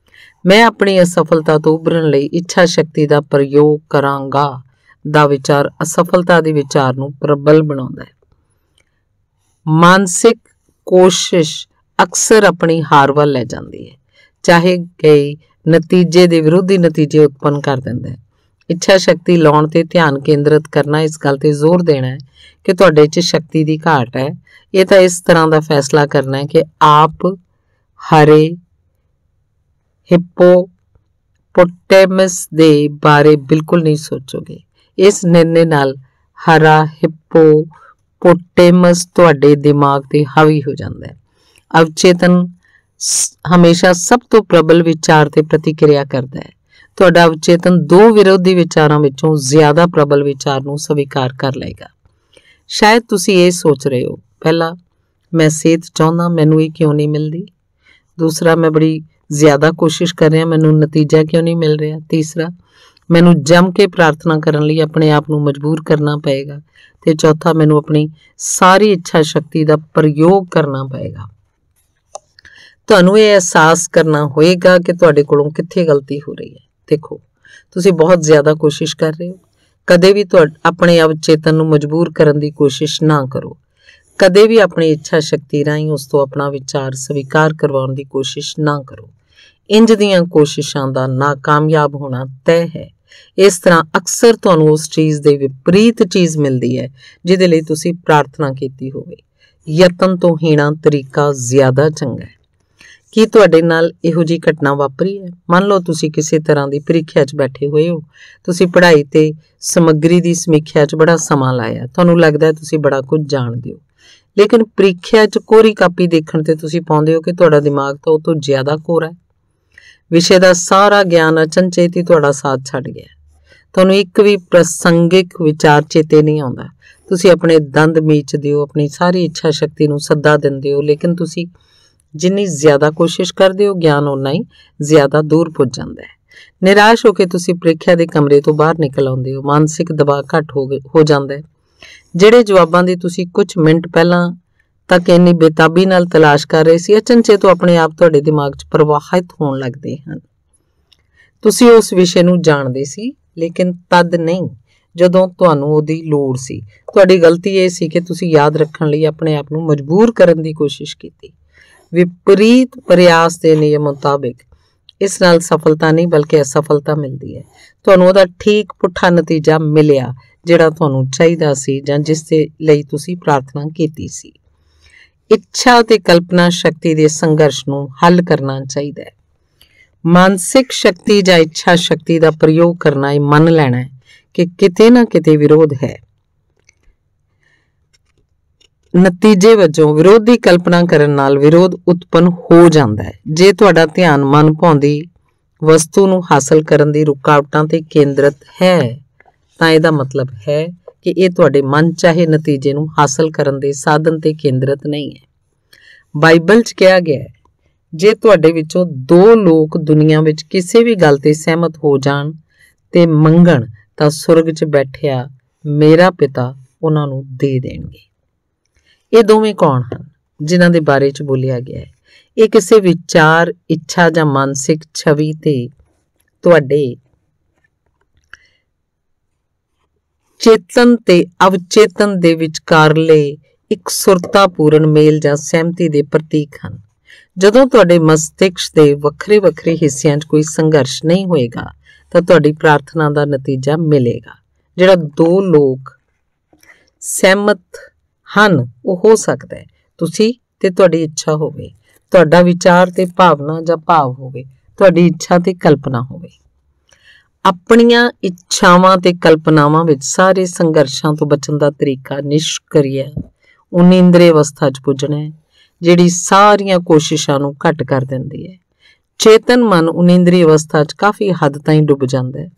ਮੈਂ ਆਪਣੀ ਅਸਫਲਤਾ ਤੋਂ ਉਭਰਨ ਲਈ ਇੱਛਾ ਸ਼ਕਤੀ ਦਾ ਪ੍ਰਯੋਗ ਕਰਾਂਗਾ ਦਾ ਵਿਚਾਰ ਅਸਫਲਤਾ ਦੇ ਵਿਚਾਰ ਨੂੰ ਪ੍ਰਬਲ ਬਣਾਉਂਦਾ ਹੈ। ਮਾਨਸਿਕ ਕੋਸ਼ਿਸ਼ ਅਕਸਰ ਆਪਣੀ ਹਾਰ ਵੱਲ ਲੈ ਜਾਂਦੀ ਹੈ, ਚਾਹੇ ਗਏ ਨਤੀਜੇ ਦੇ ਵਿਰੋਧੀ ਨਤੀਜੇ ਉਤਪੰਨ ਕਰ ਦਿੰਦਾ ਹੈ। ਇੱਛਾ ਸ਼ਕਤੀ ਲਾਉਣ ਤੇ ਧਿਆਨ ਕੇਂਦਰਿਤ ਕਰਨਾ ਇਸ ਗੱਲ ਤੇ ਜ਼ੋਰ ਦੇਣਾ ਹੈ ਕਿ ਤੁਹਾਡੇ 'ਚ ਸ਼ਕਤੀ ਦੀ ਘਾਟ ਹੈ। ਇਹ ਤਾਂ ਇਸ ਤਰ੍ਹਾਂ ਦਾ ਫੈਸਲਾ ਕਰਨਾ ਹੈ ਕਿ ਆਪ ਹਰੇ ਹਿਪੋਪੋਟੇਮਸ ਦੇ ਬਾਰੇ ਬਿਲਕੁਲ ਨਹੀਂ ਸੋਚੋਗੇ। ਇਸ ਨਿਰਣੇ ਨਾਲ ਹਰਾ ਹਿਪੋਪੋਟੇਮਸ ਤੁਹਾਡੇ ਦਿਮਾਗ ਤੇ ਹਾਵੀ ਹੋ ਜਾਂਦਾ ਹੈ। ਅਵਚੇਤਨ ਹਮੇਸ਼ਾ ਸਭ ਤੋਂ ਪ੍ਰਬਲ ਵਿਚਾਰ ਤੇ ਪ੍ਰਤੀਕਿਰਿਆ ਕਰਦਾ ਹੈ। ਤੁਹਾਡਾ ਅਵਚੇਤਨ 2 ਵਿਰੋਧੀ ਵਿਚਾਰਾਂ ਵਿੱਚੋਂ ਜ਼ਿਆਦਾ ਪ੍ਰਬਲ ਵਿਚਾਰ ਨੂੰ ਸਵੀਕਾਰ ਕਰ ਲਏਗਾ। ਸ਼ਾਇਦ ਤੁਸੀਂ ਇਹ ਸੋਚ ਰਹੇ ਹੋ, ਪਹਿਲਾ, ਮੈਂ ਸਿਹਤ ਚਾਹੁੰਦਾ, ਮੈਨੂੰ ਇਹ ਕਿਉਂ ਨਹੀਂ ਮਿਲਦੀ। ਦੂਸਰਾ, ਮੈਂ ਬੜੀ ਜ਼ਿਆਦਾ ਕੋਸ਼ਿਸ਼ ਕਰ ਰਿਹਾ, ਮੈਨੂੰ ਨਤੀਜਾ ਕਿਉਂ ਨਹੀਂ ਮਿਲ ਰਿਹਾ। ਤੀਸਰਾ, ਮੈਨੂੰ ਜੰਮ ਕੇ ਪ੍ਰਾਰਥਨਾ ਕਰਨ ਲਈ ਆਪਣੇ ਆਪ ਨੂੰ ਮਜਬੂਰ ਕਰਨਾ ਪਏਗਾ। ਤੇ ਚੌਥਾ, ਮੈਨੂੰ ਆਪਣੀ ਸਾਰੀ ਇੱਛਾ ਸ਼ਕਤੀ ਦਾ ਪ੍ਰਯੋਗ ਕਰਨਾ ਪਏਗਾ। ਤੁਹਾਨੂੰ ਇਹ ਅਹਿਸਾਸ ਕਰਨਾ ਹੋਏਗਾ ਕਿ ਤੁਹਾਡੇ ਕੋਲੋਂ ਕਿੱਥੇ ਗਲਤੀ ਹੋ ਰਹੀ ਹੈ। ਦੇਖੋ, ਤੁਸੀਂ ਬਹੁਤ ਜ਼ਿਆਦਾ ਕੋਸ਼ਿਸ਼ ਕਰ ਰਹੇ ਹੋ। ਕਦੇ ਵੀ ਆਪਣੇ ਅਵਚੇਤਨ ਨੂੰ ਮਜਬੂਰ ਕਰਨ ਦੀ ਕੋਸ਼ਿਸ਼ ਨਾ ਕਰੋ। ਕਦੇ ਵੀ ਆਪਣੀ ਇੱਛਾ ਸ਼ਕਤੀ ਰਾਹੀਂ ਉਸ ਤੋਂ ਆਪਣਾ ਵਿਚਾਰ ਸਵੀਕਾਰ ਕਰਵਾਉਣ ਦੀ ਕੋਸ਼ਿਸ਼ ਨਾ ਕਰੋ। ਇੰਜ ਦੀਆਂ ਕੋਸ਼ਿਸ਼ਾਂ ਦਾ ਨਾਕਾਮਯਾਬ ਹੋਣਾ ਤੈਅ ਹੈ। ਇਸ ਤਰ੍ਹਾਂ ਅਕਸਰ ਤੁਹਾਨੂੰ ਉਸ ਚੀਜ਼ ਦੇ ਵਿਪਰੀਤ ਚੀਜ਼ ਮਿਲਦੀ ਹੈ ਜਿਹਦੇ ਲਈ ਤੁਸੀਂ ਪ੍ਰਾਰਥਨਾ ਕੀਤੀ ਹੋਵੇ। ਯਤਨ ਤੋਂ ਹੀਣਾ ਤਰੀਕਾ ਜ਼ਿਆਦਾ ਚੰਗਾ ਹੈ। ਕੀ ਤੁਹਾਡੇ ਨਾਲ ਇਹੋ ਜਿਹੀ ਘਟਨਾ ਵਾਪਰੀ ਹੈ? ਮੰਨ ਲਓ ਤੁਸੀਂ ਕਿਸੇ ਤਰ੍ਹਾਂ ਦੀ ਪ੍ਰੀਖਿਆ 'ਚ ਬੈਠੇ ਹੋਏ ਹੋ। ਤੁਸੀਂ ਪੜ੍ਹਾਈ ਤੇ ਸਮੱਗਰੀ ਦੀ ਸਮੀਖਿਆ 'ਚ ਬੜਾ ਸਮਾਂ ਲਾਇਆ। ਤੁਹਾਨੂੰ ਲੱਗਦਾ ਹੈ ਤੁਸੀਂ ਬੜਾ ਕੁਝ ਜਾਣਦੇ ਹੋ, ਲੇਕਿਨ ਪ੍ਰੀਖਿਆ 'ਚ ਕੋਰੀ ਕਾਪੀ ਦੇਖਣ ਤੇ ਤੁਸੀਂ ਪਾਉਂਦੇ ਹੋ ਕਿ ਤੁਹਾਡਾ ਦਿਮਾਗ ਤਾਂ ਉਹ ਤੋਂ ਜ਼ਿਆਦਾ ਕੋਰਾ ਹੈ। ਵਿਸ਼ੇ ਦਾ ਸਾਰਾ ਗਿਆਨ ਅਚਨਚੇਤ ਹੀ ਤੁਹਾਡਾ ਸਾਥ ਛੱਡ ਗਿਆ। ਤੁਹਾਨੂੰ ਇੱਕ ਵੀ ਪ੍ਰਸੰਗਿਕ ਵਿਚਾਰ ਚੇਤੇ ਨਹੀਂ ਆਉਂਦਾ। ਤੁਸੀਂ ਆਪਣੇ ਦੰਦ ਮੀਚਦੇ ਹੋ, ਆਪਣੀ ਸਾਰੀ ਇੱਛਾ ਸ਼ਕਤੀ ਨੂੰ ਸੱਦਾ ਦਿੰਦੇ ਹੋ, ਲੇਕਿਨ ਤੁਸੀਂ ਜਿੰਨੀ ਜ਼ਿਆਦਾ ਕੋਸ਼ਿਸ਼ ਕਰਦੇ ਹੋ, ਗਿਆਨ ਓਨਾ ਹੀ ਜ਼ਿਆਦਾ ਦੂਰ ਪੁੱਜ ਜਾਂਦਾ ਹੈ। ਨਿਰਾਸ਼ ਹੋ ਕੇ ਤੁਸੀਂ ਪ੍ਰੀਖਿਆ ਦੇ ਕਮਰੇ ਤੋਂ ਬਾਹਰ ਨਿਕਲ ਆਉਂਦੇ ਹੋ। ਮਾਨਸਿਕ ਦਬਾਅ ਘੱਟ ਹੋ ਜਾਂਦਾ ਹੈ। ਜਿਹੜੇ ਜਵਾਬਾਂ ਦੀ ਤੁਸੀਂ ਕੁਝ ਮਿੰਟ ਪਹਿਲਾਂ ਤੱਕ ਇੰਨੀ ਬੇਤਾਬੀ ਨਾਲ ਤਲਾਸ਼ ਕਰ ਰਹੇ ਸੀ, ਅਚਨਚੇਤ ਤੋਂ ਆਪਣੇ ਆਪ ਤੁਹਾਡੇ ਦਿਮਾਗ 'ਚ ਪ੍ਰਵਾਹਿਤ ਹੋਣ ਲੱਗਦੇ ਹਨ। ਤੁਸੀਂ ਉਸ ਵਿਸ਼ੇ ਨੂੰ ਜਾਣਦੇ ਸੀ, ਲੇਕਿਨ ਤਦ ਨਹੀਂ ਜਦੋਂ ਤੁਹਾਨੂੰ ਉਹਦੀ ਲੋੜ ਸੀ। ਤੁਹਾਡੀ ਗਲਤੀ ਇਹ ਸੀ ਕਿ ਤੁਸੀਂ ਯਾਦ ਰੱਖਣ ਲਈ ਆਪਣੇ ਆਪ ਨੂੰ ਮਜਬੂਰ ਕਰਨ ਦੀ ਕੋਸ਼ਿਸ਼ ਕੀਤੀ। ਵਿਪਰੀਤ ਪ੍ਰਯਾਸ ਦੇ ਨਿਯਮ ਮੁਤਾਬਿਕ ਇਸ ਨਾਲ ਸਫਲਤਾ ਨਹੀਂ ਬਲਕਿ ਅਸਫਲਤਾ ਮਿਲਦੀ ਹੈ। ਤੁਹਾਨੂੰ ਉਹਦਾ ਠੀਕ ਪੁੱਠਾ ਨਤੀਜਾ ਮਿਲਿਆ ਜਿਹੜਾ ਤੁਹਾਨੂੰ ਚਾਹੀਦਾ ਸੀ ਜਾਂ ਜਿਸ ਦੇ ਲਈ ਤੁਸੀਂ ਪ੍ਰਾਰਥਨਾ ਕੀਤੀ ਸੀ। ਇੱਛਾ ਤੇ ਕਲਪਨਾ ਸ਼ਕਤੀ ਦੇ ਸੰਘਰਸ਼ ਨੂੰ ਹੱਲ ਕਰਨਾ ਚਾਹੀਦਾ ਹੈ। ਮਾਨਸਿਕ ਸ਼ਕਤੀ ਜਾਂ ਇੱਛਾ ਸ਼ਕਤੀ ਦਾ ਪ੍ਰਯੋਗ ਕਰਨਾ ਇਹ ਮੰਨ ਲੈਣਾ ਹੈ ਕਿ ਕਿਤੇ ਨਾ ਕਿਤੇ ਵਿਰੋਧ ਹੈ। ਨਤੀਜੇ ਵਜੋਂ ਵਿਰੋਧੀ ਕਲਪਨਾ ਕਰਨ ਨਾਲ ਵਿਰੋਧ ਉਤਪੰਨ ਹੋ ਜਾਂਦਾ ਹੈ। ਜੇ ਤੁਹਾਡਾ ਧਿਆਨ ਮਨ ਭਾਉਂਦੀ ਵਸਤੂ ਨੂੰ ਹਾਸਲ ਕਰਨ ਦੀ ਰੁਕਾਵਟਾਂ ਤੇ ਕੇਂਦਰਿਤ ਹੈ ਤਾਂ ਇਹਦਾ ਮਤਲਬ ਹੈ ਕਿ ਇਹ ਤੁਹਾਡੇ ਮਨ ਚਾਹੇ ਨਤੀਜੇ ਨੂੰ ਹਾਸਲ ਕਰਨ ਦੇ ਸਾਧਨ ਤੇ ਕੇਂਦਰਿਤ ਨਹੀਂ ਹੈ। ਬਾਈਬਲ 'ਚ ਕਿਹਾ ਗਿਆ ਹੈ, ਜੇ ਤੁਹਾਡੇ ਵਿੱਚੋਂ 2 ਲੋਕ ਦੁਨੀਆ ਵਿੱਚ ਕਿਸੇ ਵੀ ਗੱਲ ਤੇ ਸਹਿਮਤ ਹੋ ਜਾਣ ਤੇ ਮੰਗਣ ਤਾਂ ਸੁਰਗ 'ਚ ਬੈਠਿਆ ਮੇਰਾ ਪਿਤਾ ਉਹਨਾਂ ਨੂੰ ਦੇ ਦੇਣਗੇ। ਇਹ ਦੋਵੇਂ ਕੌਣ ਹਨ ਜਿਨ੍ਹਾਂ ਦੇ ਬਾਰੇ 'ਚ ਬੋਲਿਆ ਗਿਆ ਹੈ? ਇਹ ਕਿਸੇ ਵਿਚਾਰ, ਇੱਛਾ ਜਾਂ ਮਾਨਸਿਕ ਛਵੀ ਤੇ ਤੁਹਾਡੇ ਚੇਤਨ ਤੇ ਅਵਚੇਤਨ ਦੇ ਵਿਚਕਾਰਲੇ ਇੱਕ ਸੁਰਤਾਪੂਰਨ ਮੇਲ ਜਾਂ ਸਹਿਮਤੀ ਦੇ ਪ੍ਰਤੀਕ ਹਨ। ਜਦੋਂ ਤੁਹਾਡੇ ਮਸਤਿਸ਼ਕ ਦੇ ਵੱਖਰੇ ਵੱਖਰੇ ਹਿੱਸਿਆਂ 'ਚ ਕੋਈ ਸੰਘਰਸ਼ ਨਹੀਂ ਹੋਏਗਾ ਤਾਂ ਤੁਹਾਡੀ ਪ੍ਰਾਰਥਨਾ ਦਾ ਨਤੀਜਾ ਮਿਲੇਗਾ। ਜਿਹੜਾ ਦੋ ਲੋਕ ਸਹਿਮਤ ਹਨ ਉਹ ਹੋ ਸਕਦਾ ਹੈ ਤੁਸੀਂ ਤੇ ਤੁਹਾਡੀ ਇੱਛਾ ਹੋਵੇ, ਤੁਹਾਡਾ ਵਿਚਾਰ ਤੇ ਭਾਵਨਾ ਜਾਂ ਭਾਵ ਹੋਵੇ, ਤੁਹਾਡੀ ਇੱਛਾ ਤੇ ਕਲਪਨਾ ਹੋਵੇ। ਆਪਣੀਆਂ ਇੱਛਾਵਾਂ ਤੇ ਕਲਪਨਾਵਾਂ ਵਿੱਚ ਸਾਰੇ ਸੰਘਰਸ਼ਾਂ ਤੋਂ ਬਚਣ ਦਾ ਤਰੀਕਾ ਨਿਸ਼ਕਰਿਆ ਉਨੀਂਦਰੀ ਅਵਸਥਾ 'ਚ ਪੁੱਜਣਾ ਹੈ, ਜਿਹੜੀ ਸਾਰੀਆਂ ਕੋਸ਼ਿਸ਼ਾਂ ਨੂੰ ਘੱਟ ਕਰ ਦਿੰਦੀ ਹੈ। ਚੇਤਨ ਮਨ ਉਨੀਂਦਰੀ ਅਵਸਥਾ 'ਚ ਕਾਫੀ ਹੱਦ ਤਾਈਂ ਡੁੱਬ ਜਾਂਦਾ ਹੈ।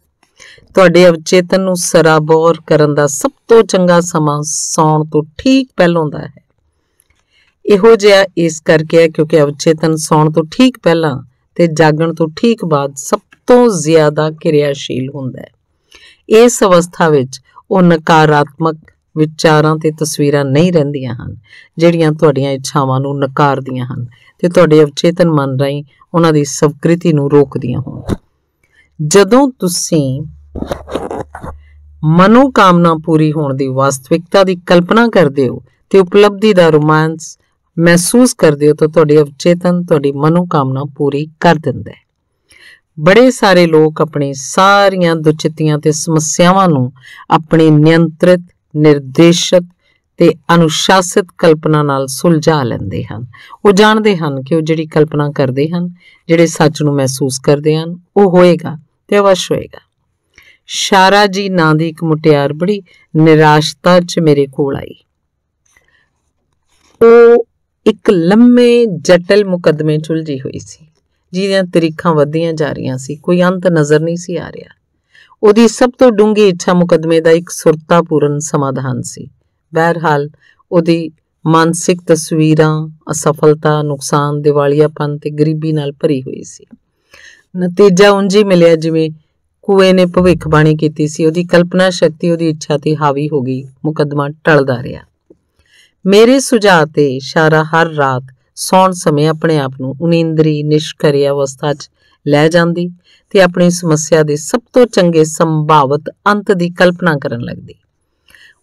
ਤੁਹਾਡੇ ਅਵਚੇਤਨ ਨੂੰ ਸਰਾਬੋਰ ਕਰਨ ਦਾ ਸਭ ਤੋਂ ਚੰਗਾ ਸਮਾਂ ਸੌਣ ਤੋਂ ਠੀਕ ਪਹਿਲਾਂ ਦਾ ਹੈ। ਇਹੋ ਜਿਹਾ ਇਸ ਕਰਕੇ ਹੈ ਕਿਉਂਕਿ ਅਵਚੇਤਨ ਸੌਣ ਤੋਂ ਠੀਕ ਪਹਿਲਾਂ ਤੇ ਜਾਗਣ ਤੋਂ ਠੀਕ ਬਾਅਦ ਸਭ ਤੋਂ ਜ਼ਿਆਦਾ ਕਿਰਿਆਸ਼ੀਲ ਹੁੰਦਾ ਹੈ। ਇਸ ਅਵਸਥਾ ਵਿੱਚ ਉਹ ਨਕਾਰਾਤਮਕ ਵਿਚਾਰਾਂ ਤੇ ਤਸਵੀਰਾਂ ਨਹੀਂ ਰਹਿੰਦੀਆਂ ਹਨ ਜਿਹੜੀਆਂ ਤੁਹਾਡੀਆਂ ਇੱਛਾਵਾਂ ਨੂੰ ਨਕਾਰਦੀਆਂ ਹਨ ਤੇ ਤੁਹਾਡੇ ਅਵਚੇਤਨ ਮਨ ਰਾਹੀਂ ਉਹਨਾਂ ਦੀ ਸਵੀਕ੍ਰਿਤੀ ਨੂੰ ਰੋਕਦੀਆਂ ਹੋਣ। ਜਦੋਂ ਤੁਸੀਂ ਮਨੋਕਾਮਨਾ ਪੂਰੀ ਹੋਣ ਦੀ ਵਾਸਤਵਿਕਤਾ ਦੀ ਕਲਪਨਾ ਕਰਦੇ ਹੋ ਤੇ ਉਪਲਬਧੀ ਦਾ ਰੋਮਾਂਸ ਮਹਿਸੂਸ ਕਰਦੇ ਹੋ ਤਾਂ ਤੁਹਾਡੇ ਅਵਚੇਤਨ ਤੁਹਾਡੀ ਮਨੋਕਾਮਨਾ ਪੂਰੀ ਕਰ ਦਿੰਦਾ ਹੈ। ਬੜੇ ਸਾਰੇ ਲੋਕ ਆਪਣੀ ਸਾਰੀਆਂ ਦੁਚਿੱਤੀਆਂ ਤੇ ਸਮੱਸਿਆਵਾਂ ਨੂੰ ਆਪਣੀ ਨਿਯੰਤਰਿਤ, ਨਿਰਦੇਸ਼ਿਤ ਤੇ ਅਨੁਸ਼ਾਸਿਤ ਕਲਪਨਾ ਨਾਲ ਸੁਲਝਾ ਲੈਂਦੇ ਹਨ। ਉਹ ਜਾਣਦੇ ਹਨ ਕਿ ਉਹ ਜਿਹੜੀ ਕਲਪਨਾ ਕਰਦੇ ਹਨ, ਜਿਹੜੇ ਸੱਚ ਨੂੰ ਮਹਿਸੂਸ ਕਰਦੇ ਹਨ, ਉਹ ਹੋਏਗਾ ਤੇ ਅਵਸ਼ ਹੋਏਗਾ। ਸ਼ਾਰਾ ਜੀ ਨਾਂ ਦੀ ਇੱਕ ਮੁਟਿਆਰ ਬੜੀ ਨਿਰਾਸ਼ਤਾ 'ਚ ਮੇਰੇ ਕੋਲ ਆਈ। ਉਹ ਇੱਕ ਲੰਮੇ ਜਟਲ ਮੁਕੱਦਮੇ 'ਚ ਉਲਝੀ ਹੋਈ ਸੀ ਜਿਹਦੀਆਂ ਤਰੀਖਾਂ ਵੱਧਦੀਆਂ ਜਾ ਰਹੀਆਂ ਸੀ, ਕੋਈ ਅੰਤ ਨਜ਼ਰ ਨਹੀਂ ਸੀ ਆ ਰਿਹਾ। ਉਹਦੀ ਸਭ ਤੋਂ ਡੂੰਘੀ ਇੱਛਾ ਮੁਕੱਦਮੇ ਦਾ ਇੱਕ ਸੁਰਤਾਪੂਰਨ ਸਮਾਧਾਨ ਸੀ। ਬਹਰਹਾਲ ਉਹਦੀ ਮਾਨਸਿਕ ਤਸਵੀਰਾਂ ਅਸਫਲਤਾ, ਨੁਕਸਾਨ, ਦਿਵਾਲੀਆਪਨ ਤੇ ਗਰੀਬੀ ਨਾਲ ਭਰੀ ਹੋਈ ਸੀ। ਨਤੀਜਾ ਉਂਝ ਹੀ ਮਿਲਿਆ ਜਿਵੇਂ ਕੂਏ ਨੇ ਭਵਿੱਖਬਾਣੀ ਕੀਤੀ ਸੀ। ਉਹਦੀ ਕਲਪਨਾ ਸ਼ਕਤੀ ਉਹਦੀ ਇੱਛਾ ਤੇ ਹਾਵੀ ਹੋ ਗਈ। ਮੁਕੱਦਮਾ ਟਲਦਾ ਰਿਹਾ। ਮੇਰੇ ਸੁਝਾਅ ਤੇ ਸ਼ਾਰਾ ਹਰ ਰਾਤ ਸੌਣ ਸਮੇਂ ਆਪਣੇ ਆਪ ਨੂੰ ਉਨੀਂਦਰੀ ਨਿਸ਼ਕਰਿਆ ਅਵਸਥਾ 'ਚ ਲੈ ਜਾਂਦੀ ਤੇ ਆਪਣੀ ਸਮੱਸਿਆ ਦੇ ਸਭ ਤੋਂ ਚੰਗੇ ਸੰਭਾਵਿਤ ਅੰਤ ਦੀ ਕਲਪਨਾ ਕਰਨ ਲੱਗਦੀ।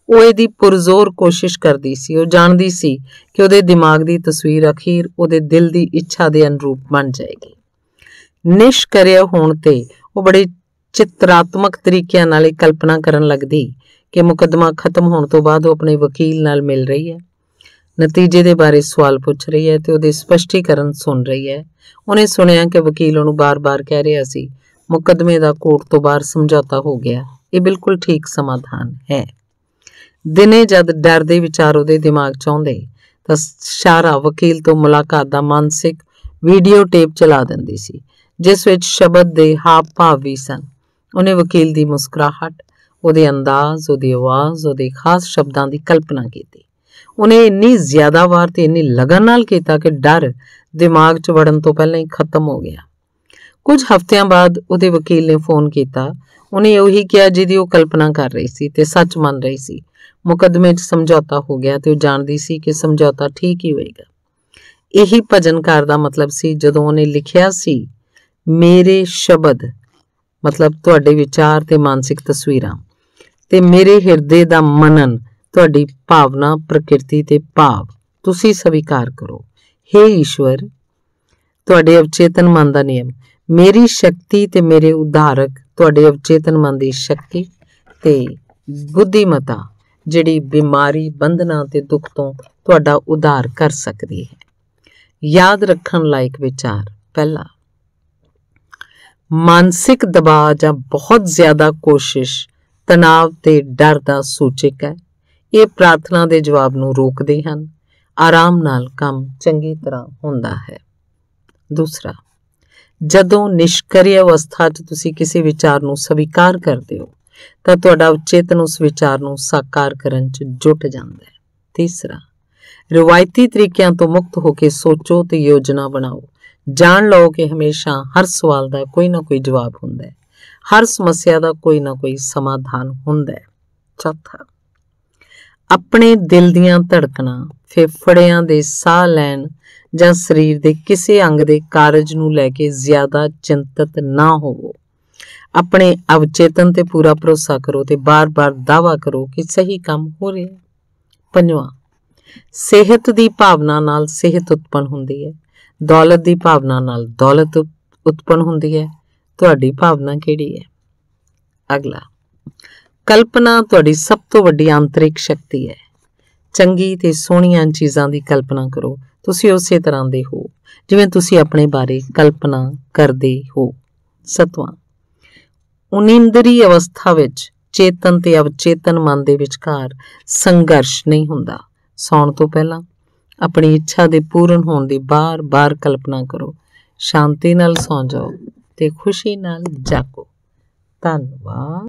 ਉਹ ਇਹਦੀ ਪੁਰਜ਼ੋਰ ਕੋਸ਼ਿਸ਼ ਕਰਦੀ ਸੀ। ਉਹ ਜਾਣਦੀ ਸੀ ਕਿ ਉਹਦੇ ਦਿਮਾਗ ਦੀ ਤਸਵੀਰ ਅਖੀਰ ਉਹਦੇ ਦਿਲ ਦੀ ਇੱਛਾ ਦੇ ਅਨੁਰੂਪ ਬਣ ਜਾਏਗੀ। ਨਿਸ਼ਕਰਿਆ ਹੋਣ ਤੇ ਉਹ ਬੜੇ ਚਿਤਰਾਤਮਕ ਤਰੀਕਿਆਂ ਨਾਲ ਇਹ ਕਲਪਨਾ ਕਰਨ ਲੱਗਦੀ ਕਿ ਮੁਕੱਦਮਾ ਖਤਮ ਹੋਣ ਤੋਂ ਬਾਅਦ ਉਹ ਆਪਣੇ ਵਕੀਲ ਨਾਲ ਮਿਲ ਰਹੀ ਹੈ, ਨਤੀਜੇ ਦੇ ਬਾਰੇ ਸਵਾਲ ਪੁੱਛ ਰਹੀ ਹੈ ਤੇ ਉਹਦੇ ਸਪਸ਼ਟੀਕਰਨ ਸੁਣ ਰਹੀ ਹੈ। ਉਹਨੇ ਸੁਣਿਆ ਕਿ ਵਕੀਲ ਉਹਨੂੰ ਬਾਰ-ਬਾਰ ਕਹਿ ਰਿਹਾ ਸੀ, ਮੁਕੱਦਮੇ ਦਾ ਕੋਰਟ ਤੋਂ ਬਾਹਰ ਸਮਝੌਤਾ ਹੋ ਗਿਆ। ਇਹ ਬਿਲਕੁਲ ਠੀਕ ਸਮਾਧਾਨ ਹੈ। ਦਿਨੇ ਜਦ ਡਰ ਦੇ ਵਿਚਾਰ ਉਹਦੇ ਦਿਮਾਗ 'ਚ ਆਉਂਦੇ ਤਾਂ ਸ਼ਾਰਾ ਵਕੀਲ ਤੋਂ ਮੁਲਾਕਾਤ ਦਾ ਮਾਨਸਿਕ ਵੀਡੀਓ ਟੇਪ ਚਲਾ ਦਿੰਦੀ ਸੀ ਜਿਸ ਵਿੱਚ ਸ਼ਬਦ ਦੇ ਹਾਵ ਭਾਵ ਵੀ ਸਨ। ਉਹਨੇ ਵਕੀਲ ਦੀ ਮੁਸਕਰਾਹਟ, ਉਹਦੇ ਅੰਦਾਜ਼, ਉਹਦੀ ਆਵਾਜ਼, ਉਹਦੇ ਖਾਸ ਸ਼ਬਦਾਂ ਦੀ ਕਲਪਨਾ ਕੀਤੀ। ਉਹਨੇ ਇੰਨੀ ਜ਼ਿਆਦਾ ਵਾਰ ਤੇ ਇੰਨੀ ਲਗਨ ਨਾਲ ਕੀਤਾ ਕਿ ਡਰ ਦਿਮਾਗ 'ਚ ਵੜਨ ਤੋਂ ਪਹਿਲਾਂ ਹੀ ਖਤਮ ਹੋ ਗਿਆ। ਕੁਝ ਹਫ਼ਤਿਆਂ ਬਾਅਦ ਉਹਦੇ ਵਕੀਲ ਨੇ ਫੋਨ ਕੀਤਾ। ਉਹਨੇ ਉਹੀ ਕਿਹਾ ਜਿਹਦੀ ਉਹ ਕਲਪਨਾ ਕਰ ਰਹੀ ਸੀ ਤੇ ਸੱਚ ਮੰਨ ਰਹੀ ਸੀ। ਮੁਕੱਦਮੇ 'ਚ ਸਮਝੌਤਾ ਹੋ ਗਿਆ ਤੇ ਉਹ ਜਾਣਦੀ ਸੀ ਕਿ ਸਮਝੌਤਾ ਠੀਕ ਹੀ ਹੋਏਗਾ। ਇਹੀ ਭਜਨਕਾਰ ਦਾ ਮਤਲਬ ਸੀ ਜਦੋਂ ਉਹਨੇ ਲਿਖਿਆ ਸੀ, ਮੇਰੇ ਸ਼ਬਦ ਮਤਲਬ ਤੁਹਾਡੇ ਵਿਚਾਰ ਤੇ ਮਾਨਸਿਕ ਤਸਵੀਰਾਂ ਤੇ ਮੇਰੇ ਹਿਰਦੇ ਦਾ ਮਨਨ ਤੁਹਾਡੀ ਭਾਵਨਾ, ਪ੍ਰਕਿਰਤੀ ਤੇ ਭਾਵ ਤੁਸੀਂ ਸਵੀਕਾਰ ਕਰੋ। ਹੇ ਈਸ਼ਵਰ, ਤੁਹਾਡੇ ਅਵਚੇਤਨ ਮਨ ਦਾ ਨਿਯਮ, ਮੇਰੀ ਸ਼ਕਤੀ ਤੇ ਮੇਰੇ ਉਦਾਰਕ ਤੁਹਾਡੇ ਅਵਚੇਤਨ ਮਨ ਦੀ ਸ਼ਕਤੀ ਤੇ ਬੁੱਧੀਮਤਾ ਜਿਹੜੀ ਬਿਮਾਰੀ, ਬੰਧਨਾਂ ਤੇ ਦੁੱਖ ਤੋਂ ਤੁਹਾਡਾ ਉਧਾਰ ਕਰ ਸਕਦੀ ਹੈ। ਯਾਦ ਰੱਖਣ ਲਾਇਕ ਵਿਚਾਰ। ਪਹਿਲਾ, ਮਾਨਸਿਕ ਦਬਾਅ ਜਾਂ ਬਹੁਤ ਜ਼ਿਆਦਾ ਕੋਸ਼ਿਸ਼ ਤਣਾਅ ਤੇ ਡਰ ਦਾ ਸੂਚਕ ਹੈ। ਇਹ ਪ੍ਰਾਰਥਨਾ ਦੇ ਜਵਾਬ ਨੂੰ ਰੋਕਦੇ ਹਨ। ਆਰਾਮ ਨਾਲ ਕੰਮ ਚੰਗੀ ਤਰ੍ਹਾਂ ਹੁੰਦਾ ਹੈ। ਦੂਸਰਾ, ਜਦੋਂ ਨਿਸ਼ਕਰਿਆ ਅਵਸਥਾ 'ਚ ਤੁਸੀਂ ਕਿਸੇ ਵਿਚਾਰ ਨੂੰ ਸਵੀਕਾਰ ਕਰਦੇ ਹੋ ਤਾਂ ਤੁਹਾਡਾ ਉਚੇਤਨ ਉਸ ਵਿਚਾਰ ਨੂੰ ਸਾਕਾਰ ਕਰਨ 'ਚ ਜੁਟ ਜਾਂਦਾ ਹੈ। ਤੀਸਰਾ, ਰਵਾਇਤੀ ਤਰੀਕਿਆਂ ਤੋਂ ਮੁਕਤ ਹੋ ਕੇ ਸੋਚੋ ਤੇ ਯੋਜਨਾ ਬਣਾਓ। ਜਾਣ ਲਓ ਕਿ ਹਮੇਸ਼ਾ ਹਰ ਸਵਾਲ ਦਾ ਕੋਈ ਨਾ ਕੋਈ ਜਵਾਬ ਹੁੰਦਾ ਹੈ, ਹਰ ਸਮੱਸਿਆ ਦਾ ਕੋਈ ਨਾ ਕੋਈ ਸਮਾਧਾਨ ਹੁੰਦਾ ਹੈ। ਚੌਥਾ, ਆਪਣੇ ਦਿਲ ਦੀਆਂ ਧੜਕਣਾਂ, ਫੇਫੜਿਆਂ ਦੇ ਸਾਹ ਲੈਣ ਜਾਂ ਸਰੀਰ ਦੇ ਕਿਸੇ ਅੰਗ ਦੇ ਕਾਰਜ ਨੂੰ ਲੈ ਕੇ ਜ਼ਿਆਦਾ ਚਿੰਤਤ ਨਾ ਹੋਵੋ। अपने अवचेतन ते पूरा भरोसा करो ते बार बार दावा करो कि सही काम हो रहा है। पंजवां, सेहत दी भावना नाल सेहत उत्पन्न हुंदी है, दौलत दी भावना नाल दौलत उत्पन्न हुंदी है। तुहाडी भावना किहड़ी है? अगला, कल्पना तुहाडी सब तो वड्डी आंतरिक शक्ति है। चंगी ते सोहणीਆਂ चीज़ां दी कल्पना करो। तुसीं उसे तर੍ਹਾਂ ਦੇ हो जिवें तुसीं अपने बारे कल्पना करदे हो। सतवां, उनिंदरी अवस्था विच चेतन ते अवचेतन मन दे विचकार संघर्ष नहीं हुंदा। सौण तो पहला अपनी इच्छा दे पूर्ण होण दी बार बार कल्पना करो। शांति नाल सौ जाओ ते खुशी नाल जागो। धन्नवाद।